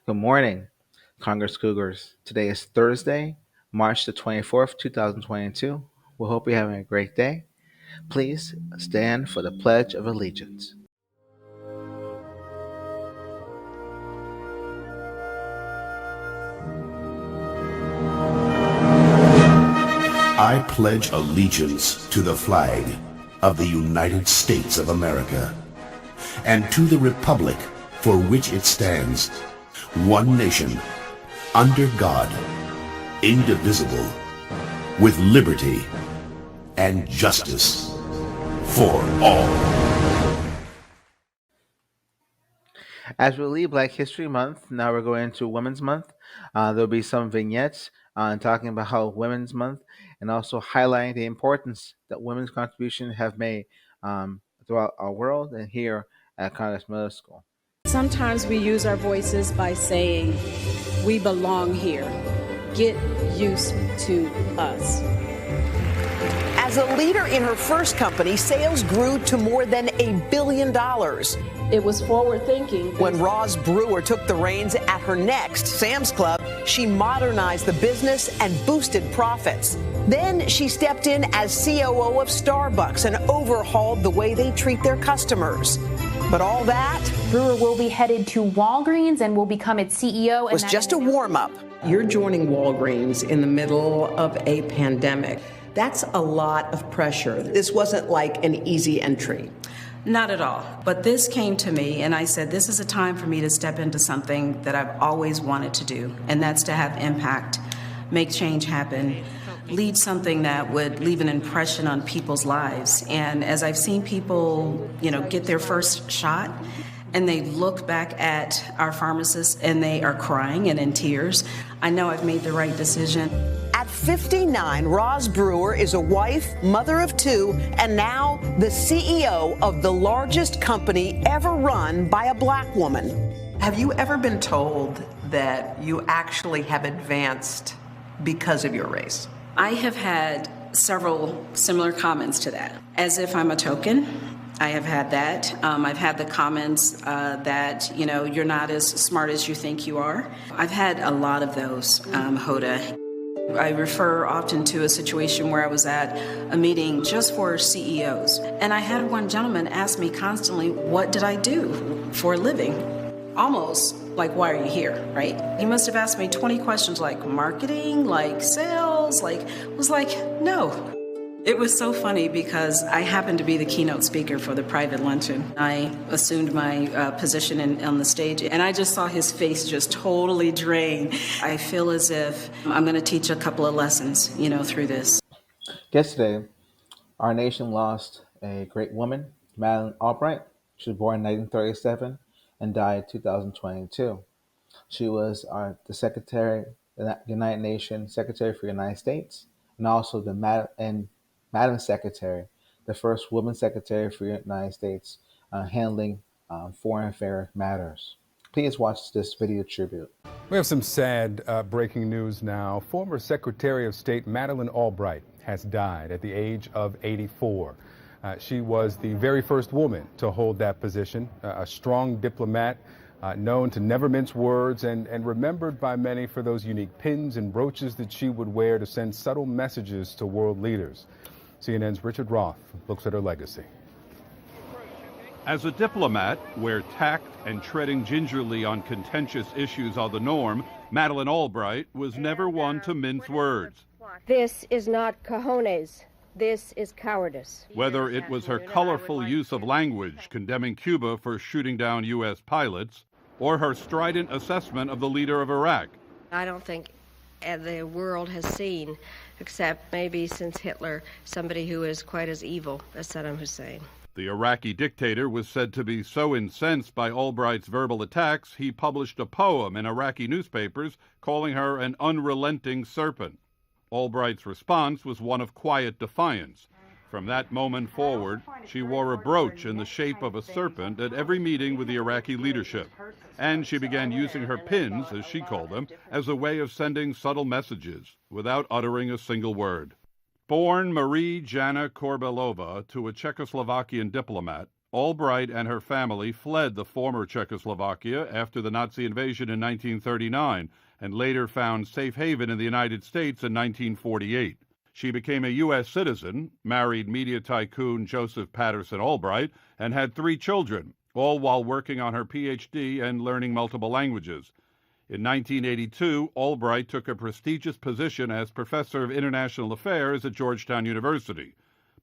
Good morning, Congress Cougars. Today is Thursday, March the 24th, 2022. We hope you're having a great day. Please stand for the Pledge of Allegiance. I pledge allegiance to the flag of the United States of America and to the republic for which it stands, one nation, under God, indivisible, with liberty and justice for all. As we leave Black History Month, now we're going into Women's Month. There'll be some vignettes talking about how Women's Month and also highlighting the importance that women's contribution have made throughout our world and here at Congress Middle School. Sometimes we use our voices by saying, we belong here. Get used to us. As a leader in her first company, sales grew to more than $1 billion. It was forward thinking. When Roz Brewer took the reins at her next, Sam's Club, she modernized the business and boosted profits. Then she stepped in as COO of Starbucks and overhauled the way they treat their customers. But all that Brewer will be headed to Walgreens and will become its CEO. was just a warm-up. You're joining Walgreens in the middle of a pandemic. That's a lot of pressure. This wasn't like an easy entry. Not at all. But this came to me and I said, this is a time for me to step into something that I've always wanted to do, and that's to have impact, make change happen, lead something that would leave an impression on people's lives. And as I've seen people, get their first shot and they look back at our pharmacists and they are crying and in tears, I know I've made the right decision. At 59, Roz Brewer is a wife, mother of two, and now the CEO of the largest company ever run by a black woman. Have you ever been told that you actually have advanced because of your race? I have had several similar comments to that, as if I'm a token. I have had that. I've had the comments that, you're not as smart as you think you are. I've had a lot of those, Hoda. I refer often to a situation where I was at a meeting just for CEOs, and I had one gentleman ask me constantly, what did I do for a living? Almost like, why are you here, right? He must have asked me 20 questions like marketing, like sales, no. It was so funny because I happened to be the keynote speaker for the private luncheon. I assumed my position on the stage, and I just saw his face just totally drain. I feel as if I'm going to teach a couple of lessons, through this. Yesterday, our nation lost a great woman, Madeleine Albright. She was born in 1937 and died in 2022. She was the Secretary, the United Nations Secretary for the United States, and also the Madam Secretary, the first woman secretary for the United States, handling foreign affairs matters. Please watch this video tribute. We have some sad breaking news now. Former Secretary of State Madeleine Albright has died at the age of 84. She was the very first woman to hold that position, a strong diplomat, known to never mince words and remembered by many for those unique pins and brooches that she would wear to send subtle messages to world leaders. CNN's Richard Roth looks at her legacy. As a diplomat, where tact and treading gingerly on contentious issues are the norm, Madeleine Albright was never one to mince words. This is not cojones. This is cowardice. Whether it was her colorful use of language condemning Cuba for shooting down U.S. pilots, or her strident assessment of the leader of Iraq. I don't think the world has seen, except maybe since Hitler, somebody who is quite as evil as Saddam Hussein. The Iraqi dictator was said to be so incensed by Albright's verbal attacks, he published a poem in Iraqi newspapers calling her an unrelenting serpent. Albright's response was one of quiet defiance. From that moment forward, she wore a brooch in the shape of a serpent at every meeting with the Iraqi leadership. And she began using her pins, as she called them, as a way of sending subtle messages without uttering a single word. Born Marie Jana Korbelova to a Czechoslovakian diplomat, Albright and her family fled the former Czechoslovakia after the Nazi invasion in 1939 and later found safe haven in the United States in 1948. She became a U.S. citizen, married media tycoon Joseph Patterson Albright, and had 3 children, all while working on her Ph.D. and learning multiple languages. In 1982, Albright took a prestigious position as professor of international affairs at Georgetown University.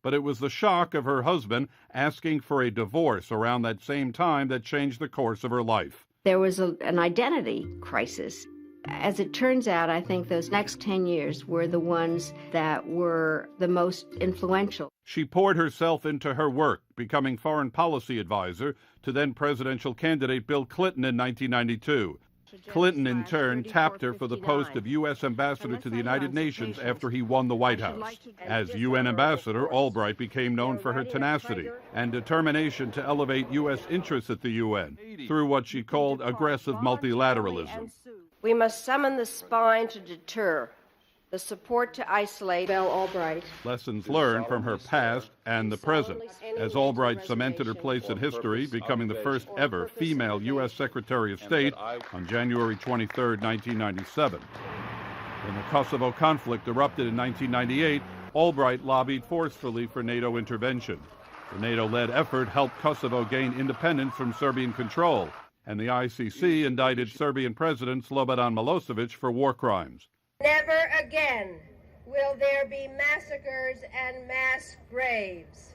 But it was the shock of her husband asking for a divorce around that same time that changed the course of her life. There was an identity crisis. As it turns out, I think those next 10 years were the ones that were the most influential. She poured herself into her work, becoming foreign policy advisor to then presidential candidate Bill Clinton in 1992. Clinton, in turn, tapped her for the post of U.S. ambassador to the United Nations after he won the White House. As UN ambassador, Albright became known for her tenacity and determination to elevate U.S. interests at the UN through what she called aggressive multilateralism. We must summon the spine to deter, the support to isolate. Belle Albright. Lessons learned from her past and the present, as Albright cemented her place in history, becoming the first ever female U.S. Secretary of State on January 23, 1997. When the Kosovo conflict erupted in 1998, Albright lobbied forcefully for NATO intervention. The NATO-led effort helped Kosovo gain independence from Serbian control, and the ICC indicted Serbian President Slobodan Milosevic for war crimes. Never again will there be massacres and mass graves.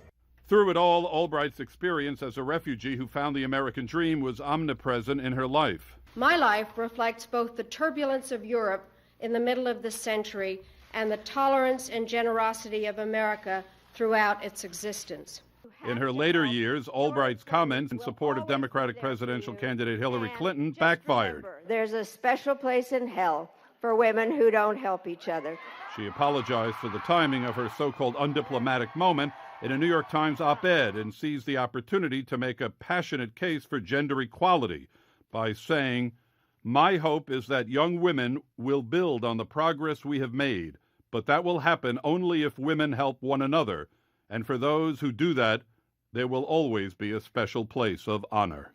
Through it all, Albright's experience as a refugee who found the American dream was omnipresent in her life. My life reflects both the turbulence of Europe in the middle of this century and the tolerance and generosity of America throughout its existence. In her later years, Albright's comments in support of Democratic presidential candidate Hillary Clinton backfired. There's a special place in hell for women who don't help each other. She apologized for the timing of her so-called undiplomatic moment in a New York Times op-ed and seized the opportunity to make a passionate case for gender equality by saying, "My hope is that young women will build on the progress we have made, but that will happen only if women help one another. And for those who do that, there will always be a special place of honor."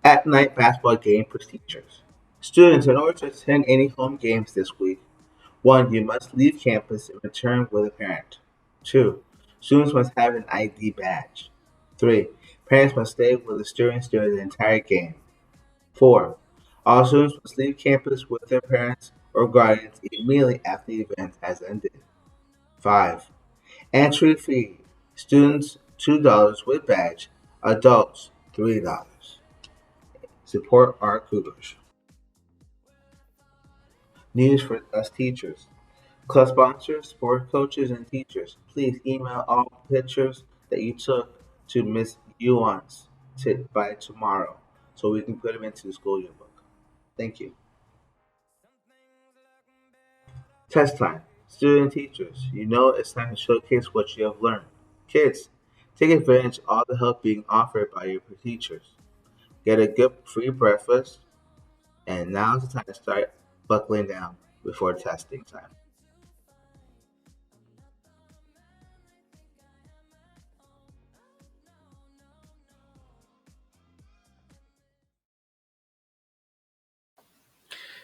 At-night basketball game procedures. Students, in order to attend any home games this week, 1. You must leave campus and return with a parent. 2. Students must have an ID badge. 3. Parents must stay with the students during the entire game. 4. All students must leave campus with their parents or guardians immediately after the event has ended. 5. Entry fee. Students $2 with badge. Adults $3. Support our Cougars. News for us teachers. Club sponsors, sport coaches, and teachers, please email all pictures that you took to Miss Yuans by tomorrow so we can put them into the school yearbook. Thank you. Test time. Student teachers, you know it's time to showcase what you have learned. Kids, take advantage of all the help being offered by your teachers. Get a good free breakfast, and now's the time to start buckling down before testing time.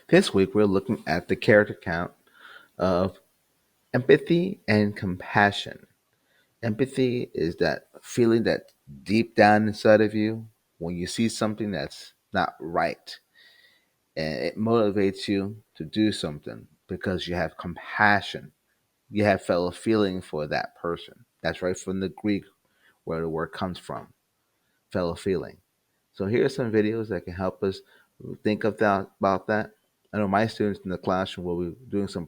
This week we're looking at the character count of empathy and compassion. Empathy is that feeling that deep down inside of you when you see something that's not right, and it motivates you to do something because you have compassion. You have fellow feeling for that person. That's right from the Greek where the word comes from, fellow feeling. So here are some videos that can help us think of that about that. I know my students in the classroom will be doing some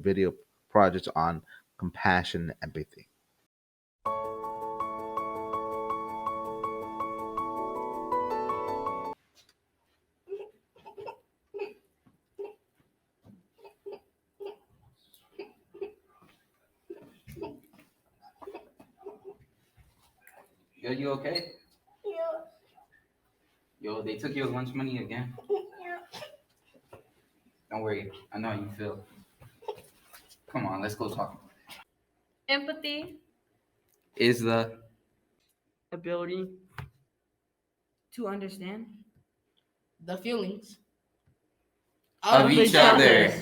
video projects on compassion and empathy. Yo, you okay? Yo, they took your lunch money again? Don't worry, I know how you feel. Come on, let's go talk. Empathy is the ability to understand the feelings of each other.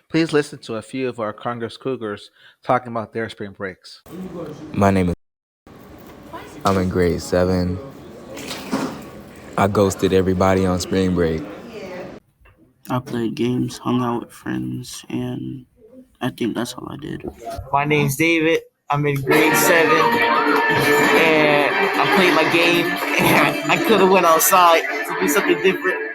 Please listen to a few of our Congress Cougars talking about their spring breaks. My name is. I'm in grade 7. I ghosted everybody on spring break. I played games, hung out with friends, and I think that's all I did. My name's David. I'm in grade 7, and I played my game, and I could have went outside to do something different,